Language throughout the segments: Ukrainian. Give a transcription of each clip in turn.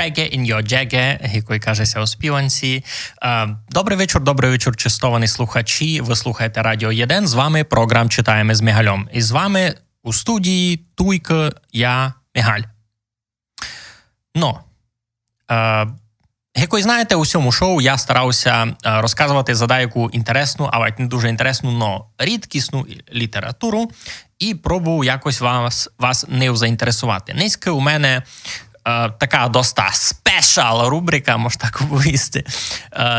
reggae in your jagge, який кажеться у співанці. Добрий вечір, чистовані слухачі. Ви слухаєте Радіо 1. З вами програм «Читаємо з Мігальом». І з вами у студії Туйка, я, Мігаль. Як ви знаєте, у цьому шоу я старався розказувати за деяку інтересну, а не дуже інтересну, но рідкісну літературу і пробую якось вас не заінтересувати. Низько у мене така доста спешал рубрика, можна так вивести.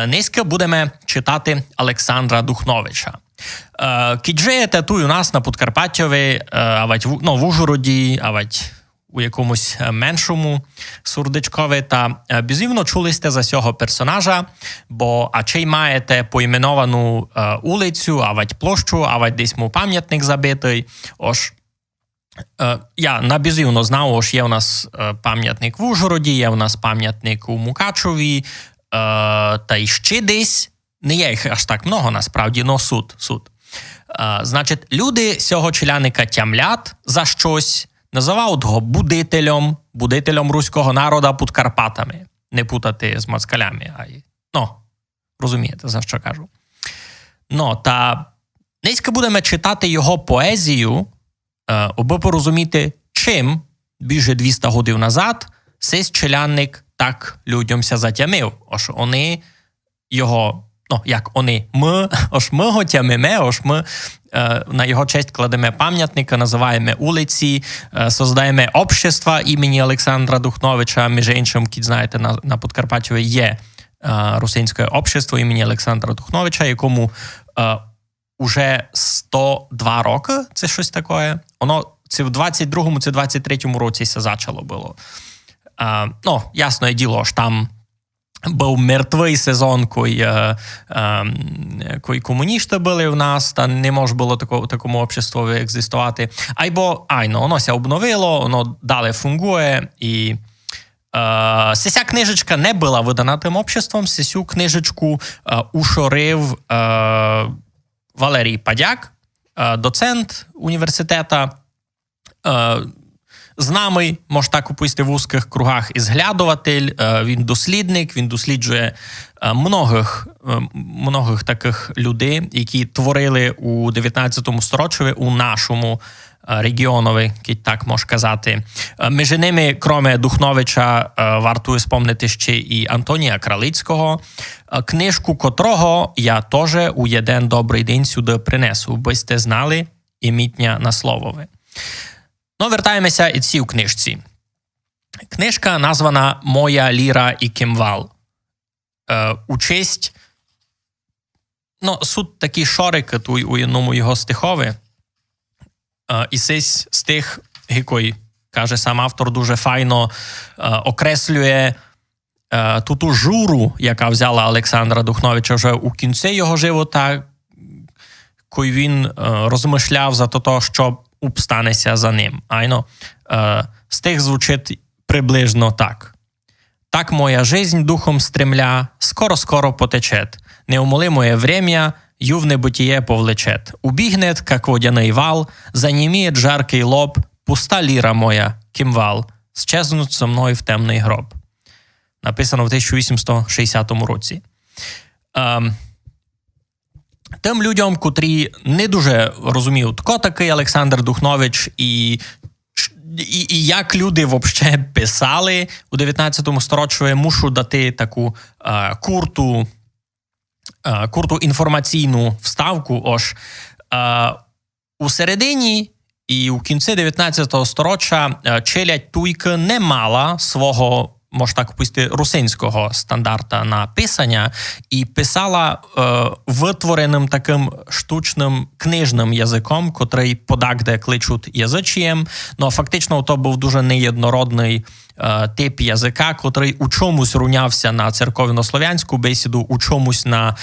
Низько будемо читати Олександра Духновича. Кіт живете тут у нас на Подкарпаттєві, в Ужгороді, у якомусь меншому Сурдичкові, та безумовно чули сте за цього персонажа, бо чи маєте поіменовану улицю, площу, десь му пам'ятник забитий. Я безумовно знав, є у нас пам'ятник в Ужгороді, є у нас пам'ятник у Мукачеві, та й ще десь. Не є їх аж так много, насправді, но суд. Значить, люди цього челяника тямлять за щось, називають його будителем руського народу під Карпатами. Не путати з москалями. Розумієте, за що кажу. Та низько будемо читати його поезію, аби порозуміти, чим більше 200 років назад цей челянник так людям затямив. Вони його, ми його тямимо, ми на його честь кладемо пам'ятника, називаємо вулиці, создаємо общество імені Олександра Духновича. Між іншим, знаєте, на Подкарпаттєві є русинське общество імені Олександра Духновича, якому уже 102 роки, це щось таке. Воно це в 22-му, це 23-му році це почало було. Ясне діло, що там був мертвий сезон, коли комуністи були в нас, та не може було такому обществу екзистувати. Воно ся обновило, воно далі фунгує, і ця книжечка не була видана тим обществом, цю книжечку ушорив Валерій Падяк, доцент університету, знамий, може так описати в узких кругах, ізглядуватель, він дослідник, він досліджує многих таких людей, які творили у 19 сторіччі у нашому регіонові, так можна казати. Між ними, крім Духновича, варто спомнити ще і Антонія Кралицького, книжку котрого я теж у один добрий день сюди принесу, би сте знали імітня на словове. Вертаємося і цій книжці. Книжка названа «Моя ліра і кимвал». У честь, суть такі шорики тут у одному його стихові. І цей стих, який, каже сам автор, дуже файно окреслює ту журу, яка взяла Олександра Духновича вже у кінці його живота, коли він розмишляв за те, що станеться за ним. Стих звучить приблизно так. «Так моя жизнь духом стремля, скоро-скоро потечет. Неумолимое время ю в небытие повлечет. Убігнет, как водяний вал, заніміє жаркий лоб, пуста ліра моя, кимвал, щезнуть со мною в темний гроб». Написано в 1860 році. Тим людям, котрі не дуже розуміють, хто такий Олександр Духнович і як люди взагалі писали у 19 сторіччі, мушу дати таку курту інформаційну вставку. У середині і у кінці 19 сторіччя челядь Туйка не мала свого, можна так описати, русинського стандарта на писання і писала витвореним таким штучним книжним язиком, котрий подакде кличуть язичієм, но фактично то був дуже неєднородний тип язика, котрий у чомусь рунявся на церковно-слов'янську бесіду, у чомусь на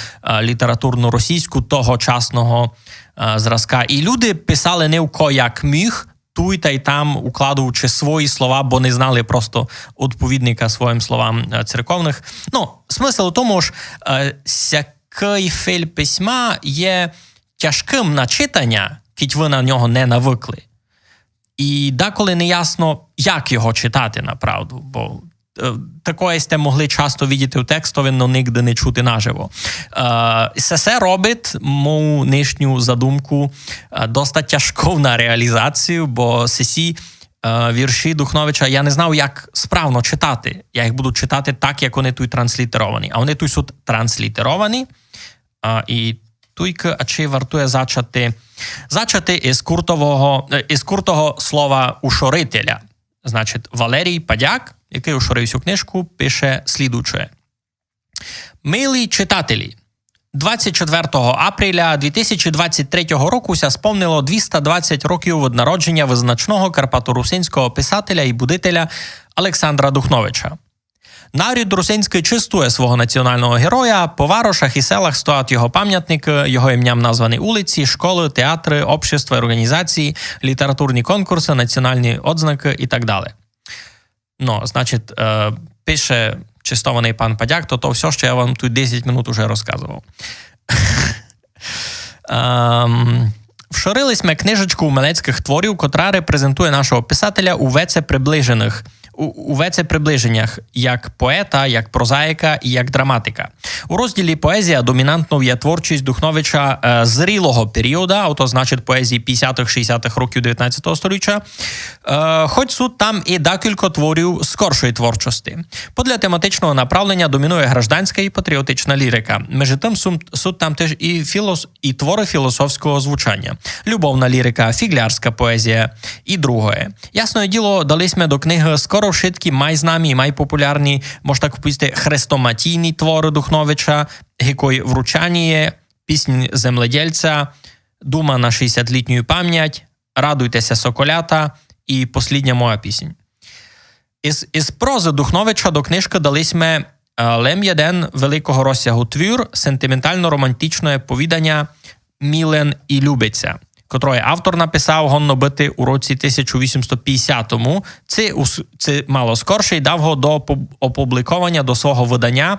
літературну російську тогочасного зразка. І люди писали не в ко як міг, тут та й там укладуючи свої слова, бо не знали просто відповідника своїм словам церковних. Смисл у тому ж, сякий фель письма є тяжким на читання, кіть ви на нього не навикли. І деколи не ясно, як його читати направду, бо Такое сте могли часто видіти в текстові, но нігде не чути наживо. Се робить мою нинішню задумку доста тяжко на реалізацію, бо сесі вірші Духновича я не знав, як справно читати. Я їх буду читати так, як вони тут транслітеровані. А вони тут суть транслітеровані. І туйка, а чи вартує зачати із куртого слова ушорителя. Значить, Валерій Падяк, який ушорив цю книжку, пише слідуче. Милі читателі, 24 апреля 2023 року сповнило 220 років від народження визначного карпаторусинського писателя і будителя Олександра Духновича. Народ русинський чистує свого національного героя, по варошах і селах стоять його пам'ятники, його ім'ям названі вулиці, школи, театри, общества, організації, літературні конкурси, національні ознаки і так далі. Значить, пише чистований пан Падяк, то все, що я вам тут 10 минут уже розказував. Вшорились ми книжечку умелецьких творів, котра репрезентує нашого писателя у веце приближеннях, як поета, як прозаїка і як драматика. У розділі «Поезія» домінантною є творчість Духновича зрілого періоду, а то значить поезії 50-х-60-х років 19 століття, хоч суд там і декілька творів скоршої творчості. Подля тематичного направлення домінує гражданська і патріотична лірика. Між тим суд там теж і твори філософського звучання. Любовна лірика, фіглярська поезія і друге. Ясне діло, дались ми до книги скоро všetky майзnámi, майпопулярні, можна купити хрестоматійні твори Духновича, який вручання, пісні земледільця, дума на 60-літню пам'ять, радуйтеся соколята і послідня моя пісень. Із прози Духновича до книжки дались ми лем jeden великого розсягу твір, сентиментально-романтичне повідання «Мілен і любиться», котроє автор написав гонно бити у році 1850-му. Це мало скорше й дав його до опубліковання до свого видання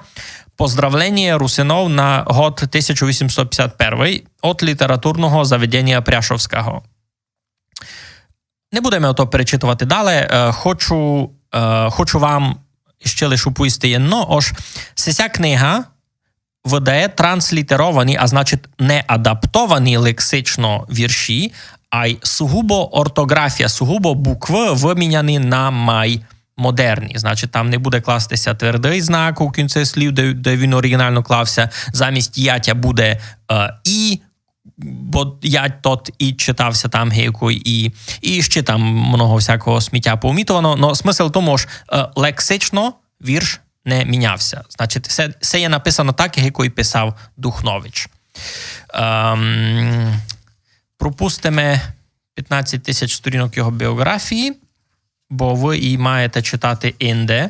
«Поздравлення русинов на год 1851» від літературного заведення Пряшовського. Не будемо то перечитувати далі. Хочу вам ще лише уповісти єдно, ож ця книга видає транслітеровані, а значить не адаптовані лексично вірші, а й сугубо ортографія, сугубо букви виміняні на модерні. Значить, там не буде кластися твердий знак у кінці слів, де він оригінально клався. Замість ятя буде і, бо ять тот і читався там гейко і ще там много всякого сміття поумітовано. Но смисл в тому, що лексично вірш не мінявся. Значить, це є написано так, як і писав Духнович. Пропустимо 15 тисяч сторінок його біографії, бо ви і маєте читати інде,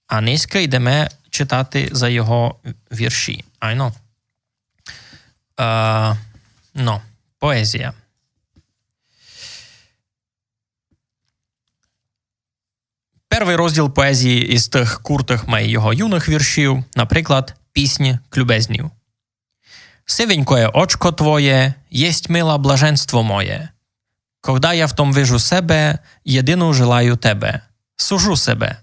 а низько йдемо читати за його вірші. Поезія. Перший розділ поезії із тих куртих його юних віршів, наприклад, «Пісні клюбезнів». «Сивенькое очко твоє, єсть мила блаженство моє. Когда я в том вижу себе, єдину желаю тебе. Сужу себе.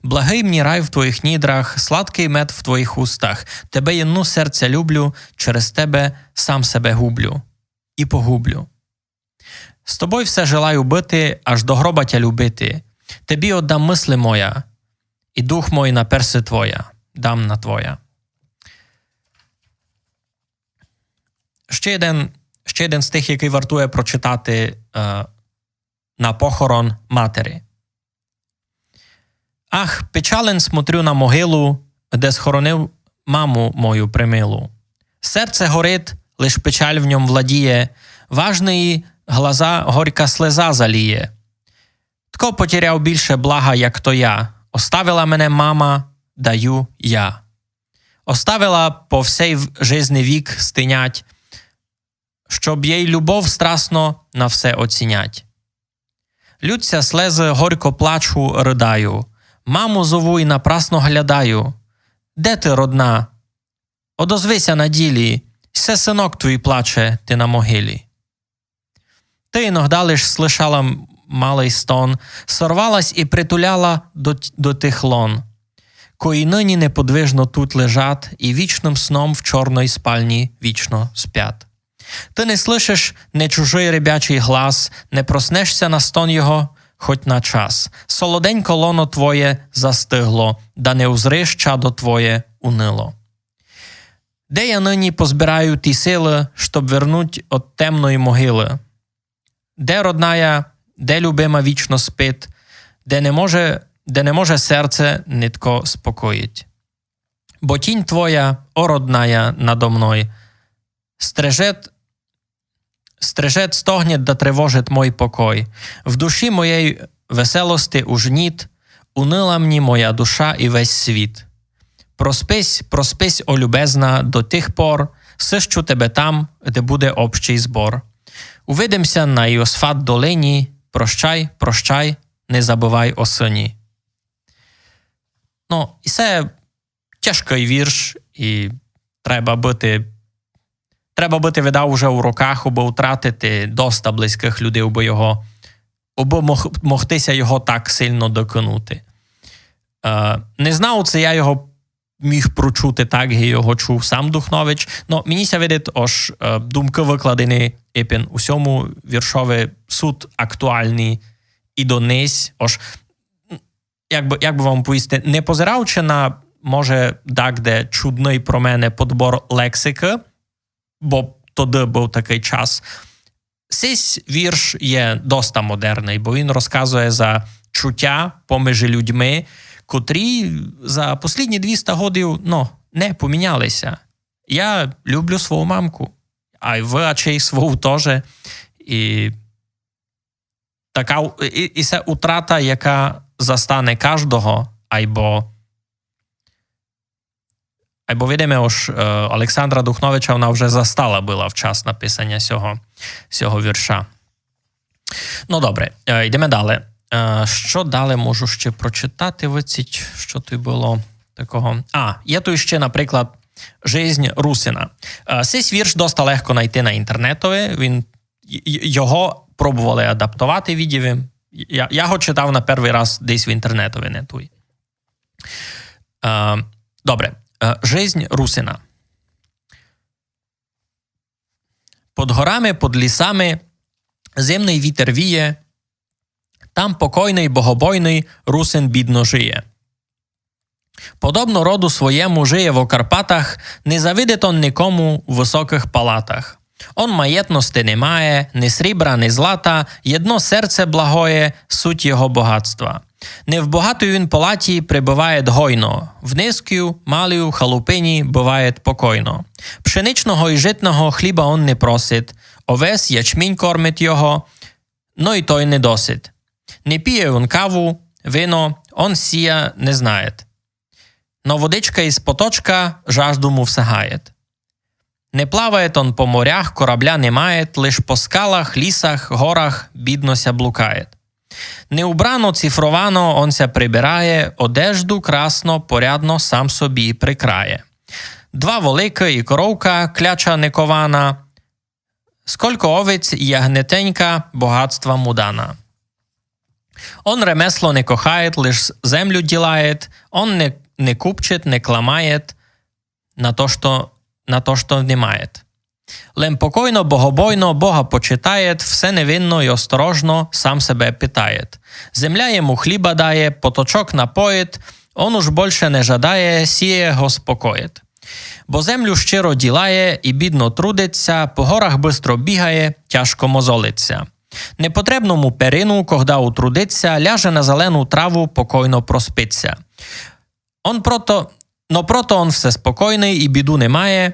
Благий мені рай в твоїх нідрах, сладкий мед в твоїх устах. Тебе єдну серця люблю, через тебе сам себе гублю. І погублю. З тобою все желаю бити, аж до гроба тя любити. Тобі отдам мисли моя, і дух мой на перси твоя, дам на твоя». Ще один стих, який вартує прочитати на похорон матері. «Ах, печален смотрю на могилу, де схоронив маму мою примилу. Серце горить, лиш печаль в ньому владіє, важної глаза горька слеза заліє. Тко потеряв більше блага, як то я. Оставила мене мама, даю я. Оставила по всей жизни вік стинять, щоб їй любов страсно на все оцінять. Лються слези, горько плачу, ридаю. Маму зову і напрасно глядаю. Де ти, родна? Одозвися на ділі, все синок твій плаче, ти на могилі. Ти іногда лиш слышала малий стон, сорвалась і притуляла до тих лон, кої нині неподвижно тут лежать і вічним сном в чорної спальні вічно спять. Ти не слышиш не чужий ребячий глас, не проснешся на стон його хоч на час. Солоденько лоно твоє застигло, да не узриш чадо твоє унило. Де я нині позбираю ті сили, щоб вернуть от темної могили? Де родная, де любима вічно спить, де не може серце нитко спокоїть? Бо тінь твоя, о родная, надо мною, стрижет, стогнет да тривожит мой покой. В душі моєї веселости уж ніт, унила мені моя душа і весь світ. Проспись, о любезна, до тих пор, сищу тебе там, де буде общий збор. Увидимся на Іосфат долині, прощай, не забувай о сині. Ну, і це тяжкий вірш, і треба бути видав уже у роках, аби втратити доста близьких людей, аби могтися його так сильно доконути. Не знав, це я його міг прочути так, як його чув сам Духнович, но мені ся видить, ож думки викладені епін у сьому віршові суд актуальні і донись, ож як би вам повісти, не позираючи на, може, так, де чудний про мене подбор лексики, бо тоді був такий час. Цей вірш є доста модерний, бо він розказує за чуття поміж людьми, котрі за останні 200 років, не помінялися. Я люблю свою мамку, а ви, ачей, свою теж. І це утрата, яка застане кожного, або видимо, що Олександра Духновича вона вже застала була в час написання цього вірша. Ну, добре, йдемо далі. Що далі можу ще прочитати? Виціть, що тут було такого? Є тут ще, наприклад, «Жизнь Русина». Цей вірш доста легко знайти на інтернетові. Його пробували адаптувати відео. Я його читав на перший раз десь в інтернетові, не той. Добре. «Жизнь Русина». Под горами, под лісами зимний вітер віє, там покойний, богобойний русин бідно жиє. Подобно роду своєму жиє в Карпатах, не завидить он нікому в високих палатах. Он маєтності не має, ні срібра, ні злата, єдно серце благоє, суть його багатства. Не в багатою він палаті прибуває гойно, в низкою, малою халупині буває покойно. Пшеничного і житного хліба он не просить, овес, ячмінь кормить його, но й той не досить. Не піє он каву, вино, он сія не знає. Но водичка із поточка жажду му всягает. Не плаває он по морях, корабля не має, лиш по скалах, лісах, горах біднося блукає. Неубрано, цифровано он ся прибирає, одежду красно, порядно сам собі прикрає. 2 волики і коровка, кляча некована, сколько овець і ягнетенька, багатства му дана. Он ремесло не кохає, лиш землю ділає, он не купчить, не кламає на то, що не має. Лем покойно, богобойно, Бога почитає, все невинно і осторожно сам себе питає. Земля йому хліба дає, поточок напоїть, он уж більше не жадає, сіє го спокоїть. Бо землю щиро ділає і бідно трудиться, по горах бистро бігає, тяжко мозолиться. Непотребному перину, когда утрудиться, ляже на зелену траву, покойно проспиться. Прото он все спокійний і біду не має,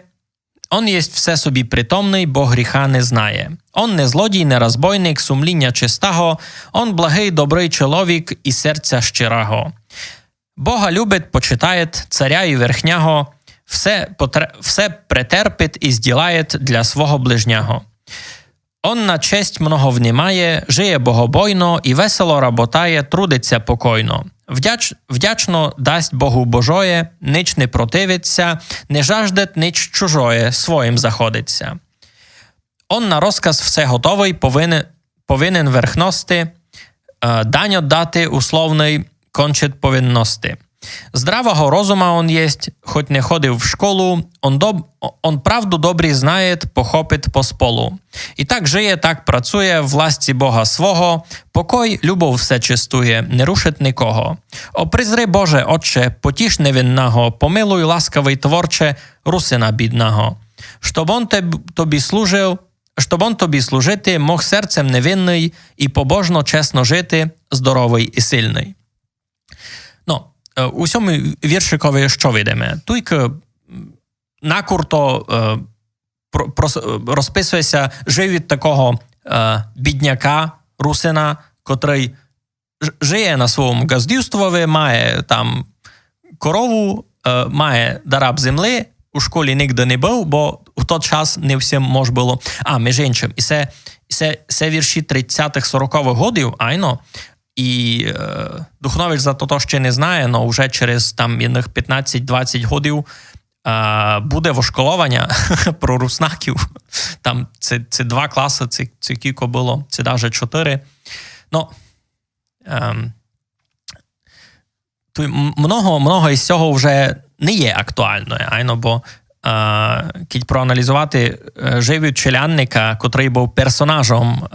он єсть все собі притомний, бо гріха не знає. Он не злодій, не розбойник, сумління чистого, он благий, добрий чоловік і серця щирого. Бога любить, почитає, царя і верхнього, все претерпить і зділає для свого ближнього. Он на честь много внімає, жиє богобойно і весело работає, трудиться покойно. Вдячно дасть Богу Божоє, нич не противиться, не жаждет нич чужоє, своїм заходиться. Он на розказ все готовий, повинен верхности, дань отдати условний кончит повинності. Здравого розума он єсть, хоч не ходив в школу, он правду добрі знає, похопить по сполу. І так жиє, так працює, в ласці Бога свого, покой, любов все чистує, не рушить нікого. О, призри, Боже, Отче, потіш невинного, помилуй, ласкавий творче, русина бідного. Щоб он тобі служити, мог серцем невинний і побожно, чесно жити, здоровий і сильний. Ну, у цьому віршикові що видимо? Тільки накурто розписується живіт такого бідняка, русина, котрий живе на своєму газдівствові, має там корову, має дараб землі, у школі ніде не був, бо в той час не всім може було. Між іншим, і це вірші 30-х, 40-х годів, айно. І Духнович за то ще не знає, але вже через там 15-20 годів буде вошколування про руснаків. Там це 2 класи, це кілько було, це навіть 4. Ну, много із цього вже не є актуальною, айно, бо кіть проаналізувати живіт челянника, котрий був персонажем,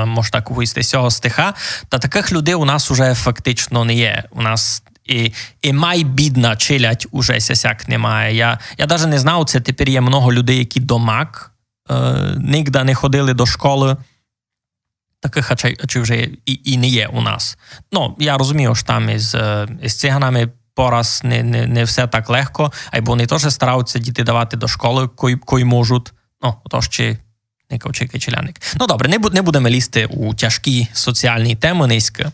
може так вийти з цього стиха, та таких людей у нас вже фактично не є. У нас і майбідна челядь уже сяк немає. Я навіть не знав, це тепер є много людей, які домак, ніде не ходили до школи. Таких чи вже і не є у нас. Ну, я розумію, що там із циганами пораз не все так легко, або вони теж стараються діти давати до школи, кої можуть. Ну, отож, чи Никовчик Челяник. Ну, добре, не будемо лізти у тяжкі соціальні теми низько.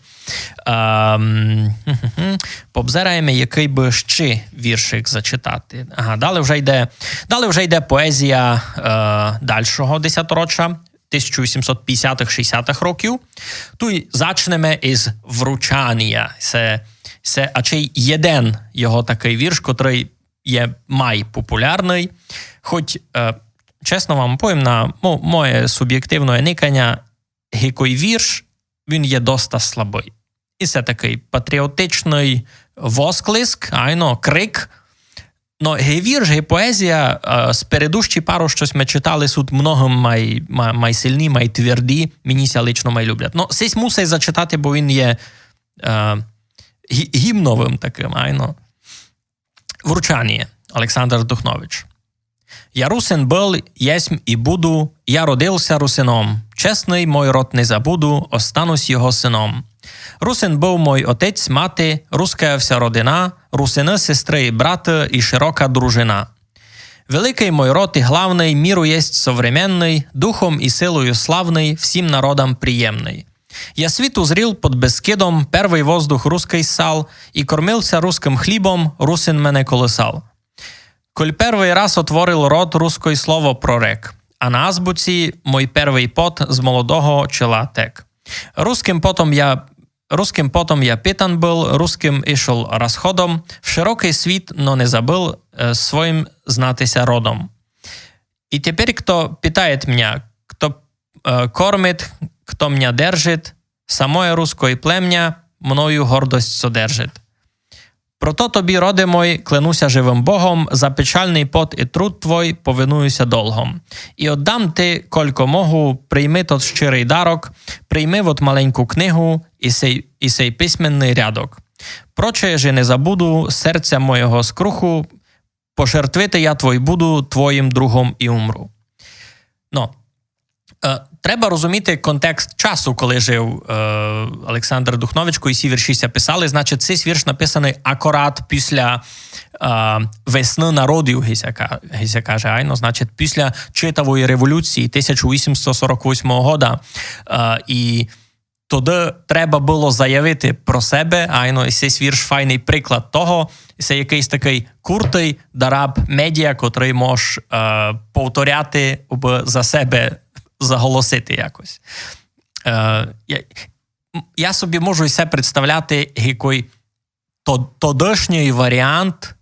Побзираємо, який би ще віршик зачитати. Далі вже йде поезія дальшого десятиріччя, 1850-60-х років. Тут зачнемо із «Вручання». Це один його такий вірш, який є популярний. Хоч, чесно вам повім, на моє суб'єктивне никання, який вірш, він є досить слабий. І це такий патріотичний восклик, крик. Но вірш, поезія, з передущі пару щось ми читали, суд многим май сильні, май тверді, мені ся лично май люблять. Ну, сись мусить зачитати, бо він є гімновим таким, айно. Вручання. Олександр Духнович. Я русин был, єсмь і буду, я родився русином. Чесний мой род не забуду, останусь його сином. Русин був мой отець, мати, руська вся родина, русини, сестри і брати і широка дружина. Великий мой род і главний, міру єсть современний, духом і силою славний, всім народам приємний. Я світ узріл под Бескидом, первий воздух руський ссал, і кормився руським хлібом, русин мене колисал. Коль перший раз отворил рот, руський слово прорек, а на азбуці мой перший пот з молодого чола тек. Русским потом я питан был, русским ішов розходом, в широкий світ, но не забыл своїм знатися родом. І тепер, хто питает меня, хто кормит, хто меня держит, самое русское плем'я мною гордость содержит. Прото тобі, роде мой, клянуся живим Богом, за печальний пот і труд твой повинуюся долгом. І отдам ти, колько могу, прийми тот щирий дарок, прийми вот маленьку книгу і сей письменний рядок. Проче же не забуду серця моєго скруху, пожертвити я твой буду, твоїм другом і умру. Ну, треба розуміти контекст часу, коли жив Олександр Духнович, коли ці вірші писали. Значить, цей вірш написаний акурат після весни народів, гися каже, айно, значить, після Читової революції 1848 года. І тоді треба було заявити про себе, айно, і цей вірш файний приклад того, це якийсь такий куртий дараб медіа, котрий може повторяти за себе, заголосити якось. Я собі можу все представляти, який тодішній варіант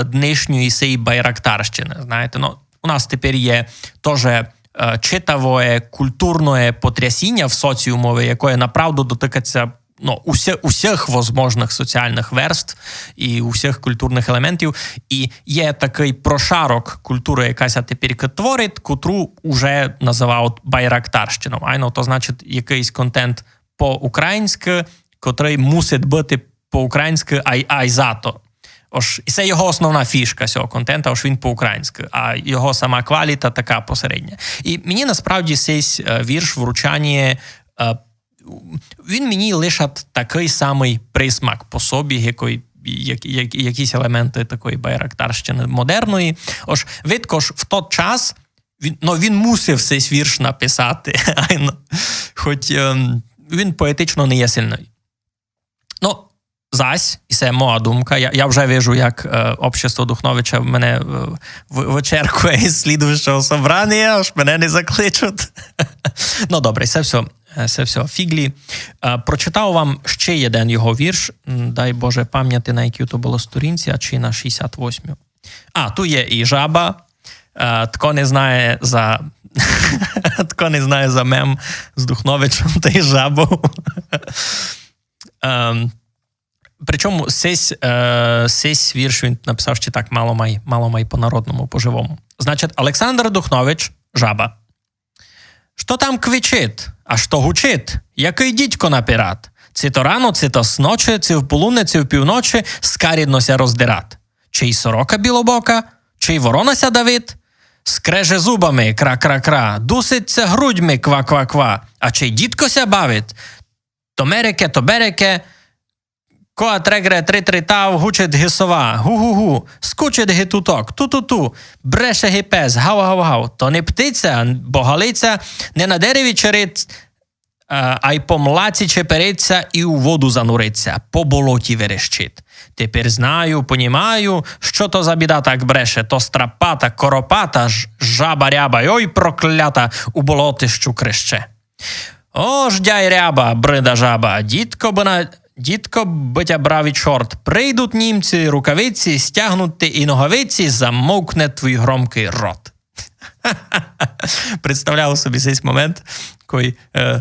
днішньої цієї байрактарщини. Знаєте, ну, у нас тепер є теж читаве, культурне потрясіння в соціумові, яке направду дотикається усіх возможних соціальних верств і усіх культурних елементів. І є такий прошарок культури, якась тепер творить, котру вже називають байрактарщиною. Айно, то значить якийсь контент по-українськи, котрий мусить бути по-українськи ай зато. І це його основна фішка цього контенту, аж він по-українськи, а його сама кваліта така посередня. І мені насправді цей вірш «Вручання» він мені лишить такий самий присмак по собі, якісь елементи такої байрактарщини модерної. Видко ж в той час він мусив цей вірш написати, хоч він поетично не є сильний. Зась, і це моя думка, я вже вижу, як общество Духновича мене вичеркує із слідуючого собрання, аж мене не закличуть. Добре, це все фіглі. Прочитав вам ще один його вірш, дай Боже пам'яти, на якій то було сторінці, а чи на 68-ю. Тут є і жаба, тако не знає за мем з Духновичем та й жабою. Причому сесь вірш він написав ще так мало май по-народному, по-живому. Значить, Олександр Духнович, жаба. Що там квичить, а що гучить? Який дідько на пірат? Ці то рано, ці то сночі, ці в полудне, ці в півночі, скаріднося роздират. Чи й сорока білобока, чи й воронася Давид? Скреже зубами, кра-кра-кра, дуситься грудьми, ква-ква-ква, а чи й дідкося бавить? То береке, коа трегре три-тритав, гучить гисова, гу-гу-гу, скучить гитуток, ту-ту-ту, бреше гипес, гав-гав-гав. То не птиця, бо галиця не на дереві черить, а й по млаці чепериться і у воду зануриться, по болоті верещить. Тепер знаю, понімаю, що то за біда так бреше, то страпата, коропата, жаба-ряба, ой проклята, у болотищу креще. О, ждяй ряба, брида жаба, дідко битя браві чорт, прийдуть німці, рукавиці, стягнуть і ноговиці, замовкне твій громкий рот. Представляв собі цей момент, коли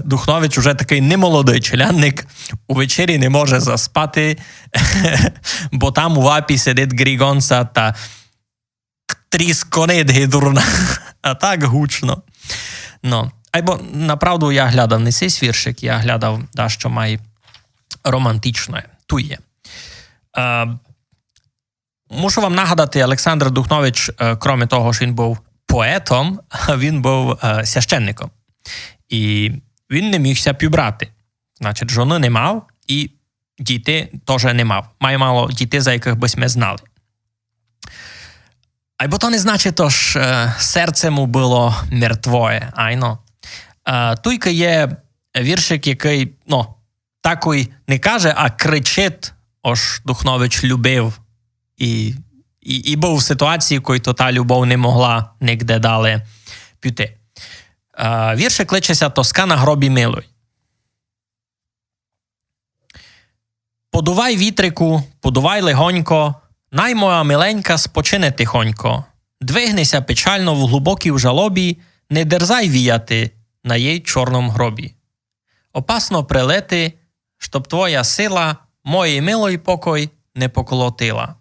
Духнович уже такий немолодий челянник, у вечері не може заспати, бо там у вапі сидить Грігонца та трісконить гидурна, а так гучно. Або, направду, я глядав не цей віршик, я глядав, що має романтичне. Ту є. Мушу вам нагадати, Олександр Духнович, крім того, що він був поетом, він був священником. І він не мігся півбрати. Значить, жони не мав і діти теж не мав. Має мало дітей, за яких би ми знали. Або то не значить, що серце му було мертвое. Айно. Туйка є віршик, який, такий не каже, а кричить, ось Духнович любив. І був в ситуації, коли та любов не могла нігде далі піти. Віршик кличеться «Тоска на гробі милой». Подувай вітрику, подувай легонько, най моя миленька спочине тихонько. Двигнися печально в глибокій жалобі, не дерзай віяти на їй чорному гробі. Опасно прилети, щоб твоя сила моєї милої покой не поколотила.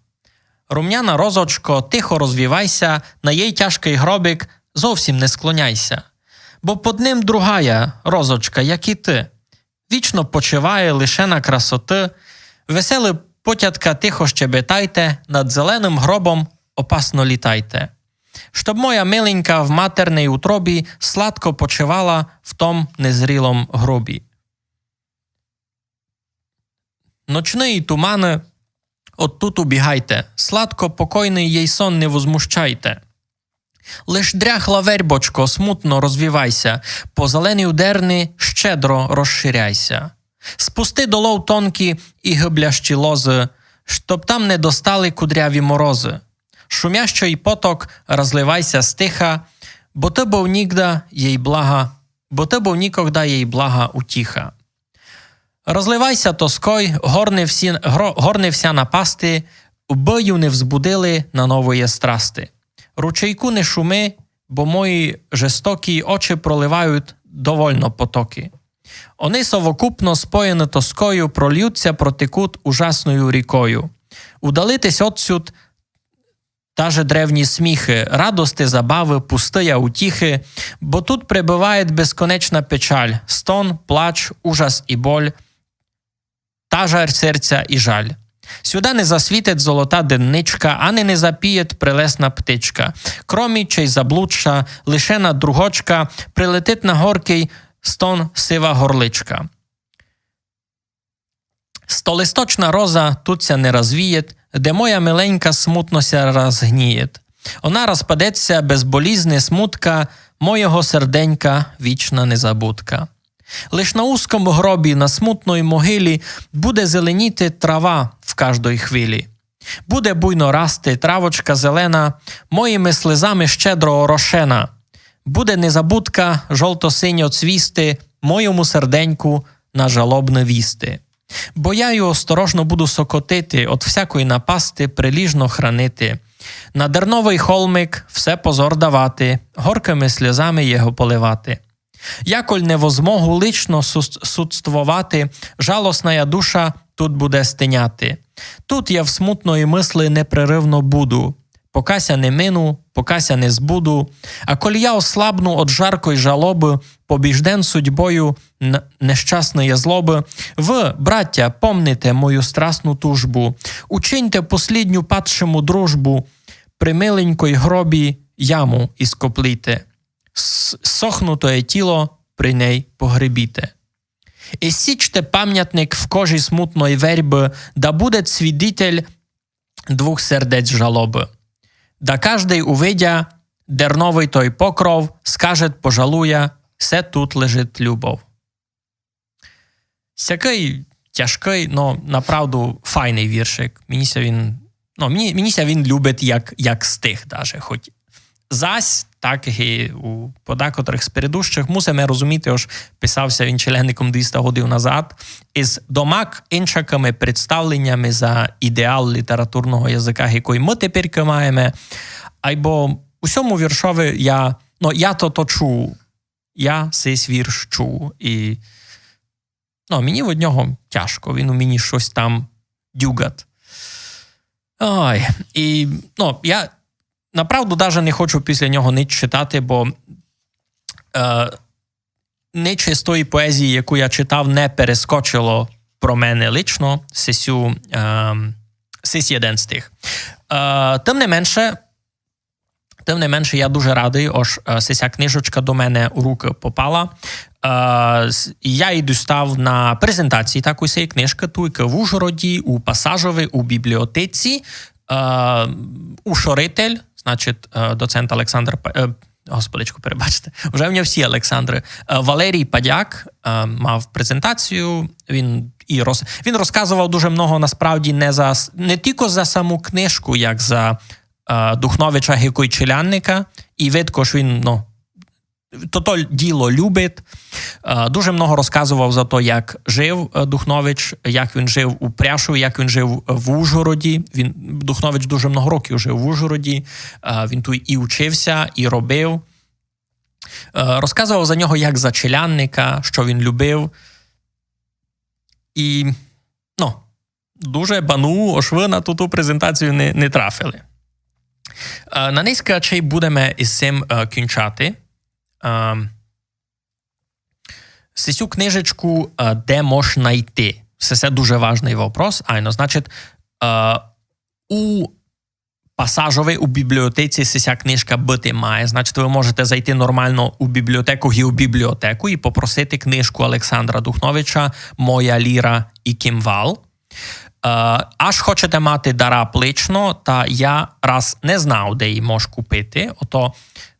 Рум'яна розочко, тихо розвівайся, на їй тяжкий гробик зовсім не склоняйся. Бо под ним другая розочка, як і ти, вічно почиває лише на красоти, веселі потятка тихо щебетайте, над зеленим гробом опасно літайте. Щоб моя миленька в матерній утробі сладко почивала в том незрілом гробі. Ночні тумани, оттут убігайте, сладко покойний їй сон не возмущайте. Лиш дряхла вербочко, смутно розвівайся, по зеленій дерни щедро розширяйся. Спусти долов тонкі і гиблящі лози, щоб там не достали кудряві морози. Шумящий поток розливайся стиха, бо ти був ніколи їй блага утіха. Розливайся тоской, горни вся напасти, бою не взбудили на нової страсти. Ручейку не шуми, бо мої жестокі очі проливають довольно потоки. Вони совокупно споєні тоскою прольються, протекуть ужасною рікою. Удалитись отсюд та же древні сміхи, радости, забави, пустия, утіхи, бо тут пребуває безконечна печаль, стон, плач, ужас і боль, та жар серця і жаль. Сюди не засвітить золота денничка, ані не запієт прелесна птичка. Кромічей заблудша, лишена другочка, прилетить на горкий стон сива горличка. Столисточна роза туться не розвієт, де моя миленька смутно ся розгнієт. Вона розпадеться без болізни смутка, моєго серденька вічна незабудка. Лиш на узкому гробі, на смутної могилі буде зеленіти трава в кожної хвилі. Буде буйно расти травочка зелена, моїми слезами щедро орошена. Буде незабудка жовто-синьо цвісти, моєму серденьку на жалобне вісти. Бо я його осторожно буду сокотити, от всякої напасти приліжно хранити. На дерновий холмик все позор давати, горкими сльозами його поливати. Яколь не возмогу лично судствувати, жалосна я душа тут буде стиняти. Тут я в смутної мисли непреривно буду. Покася не мину, покася не збуду, а коль я ослабну от жаркої жалоби, побіжден судьбою нещасної злоби, ви, браття, помните мою страсну тужбу, учиньте послідню падшему дружбу, при миленької гробі яму іскоплійте, сохнутое тіло при ней погребіте. І січте пам'ятник в кожі смутної верби, да буде свідитель двох сердець жалоби. Да каждый увидя дерновий той покров, скаже, пожалуя, все тут лежить любов. Сякий тяжкий, но направду файний віршик. Мені він любить як стих даже, хоч зась, так і у подекотрих з передущих, мусимо розуміти, що писався він членником 200 років назад, із домак іншими представленнями за ідеал літературного язика, який ми тепер маємо, або у цьому віршові я то чув, я цей вірш чув, і мені від нього тяжко, він у мені щось там дюгат. Ой, і я направду навіть не хочу після нього ніч читати, бо ніч із тої поезії, яку я читав, не перескочило про мене лично, сись один стих. Тим не менше, я дуже радий, що ця книжечка до мене у руки попала. Я її дістав на презентації такої цієї книжки, тільки в Ужгороді, у Пасажові, у бібліотеці, ушоритель, значить, доцент Олександр, господичку, перебачте, вже в нього всі Олександри. Валерій Падяк мав презентацію, він розказував дуже много, насправді, не тільки за саму книжку, як за Духновича Гікойчелянника, і видко, що він, то діло любить. Дуже много розказував за те, як жив Духнович, як він жив у Пряшові, як він жив в Ужгороді. Духнович дуже много років жив в Ужгороді. Він тут і учився, і робив. Розказував за нього як за челянника, що він любив. І, дуже бану, аж ви на ту презентацію не трафили. На низькачей будемо із цим кінчати. Цю книжечку де можна знайти? Це дуже важний вопрос. Значить, у Пасажовій, у бібліотеці ця книжка бути має. Значить, ви можете зайти нормально у бібліотеку і попросити книжку Олександра Духновича «Моя ліра і кімвал». Аж хочете мати дара плично, та я раз не знав, де її можеш купити, ото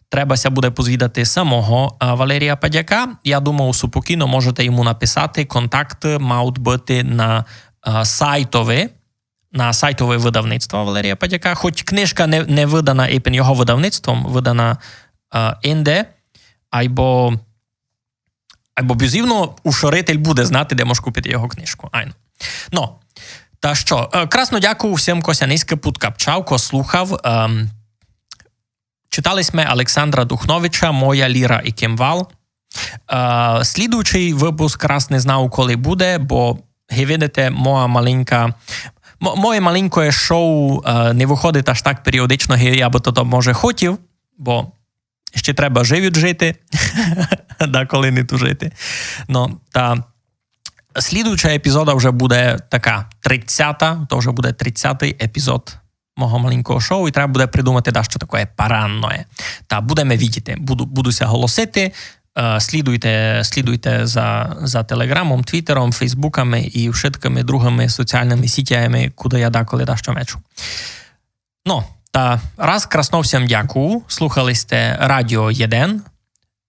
требася буде позвідати самого Валерія Падяка. Я думаю, спокійно можете йому написати. Контакти мають бути на сайтове видавництво Валерія Падяка. Хоч книжка не видана його видавництвом, видана інде, або безумовно, ушоритель буде знати, де може купити його книжку. Та що, красно дякую всім, хто низько подкапчав, хто слухав. Читали ми Олександра Духновича «Моя ліра і кімвал». Слідуючий випуск раз не знав, коли буде, бо, видите, моє маленьке шоу не виходить аж так періодично, як я би то може хотів, бо ще треба жити, коли не тужити. Та слідуюча епізода вже буде така 30-та, то вже буде 30-й епізод мого маленького шоу, і треба буде придумати дещо таке паранное. Та будемо видіти, будуся голосити, слідуйте за Телеграмом, Твіттером, Фейсбуками і всіми другими соціальними сітями, куди я деколи дещо мечу. Та раз красно всім дякую. Слухали сте Радіо 1,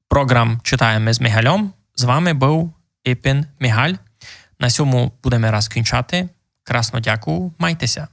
програм «Читаємо з Михайлом». З вами був Іпін Михайль. На цьому будемо розкінчати. Красно дякую. Майтеся.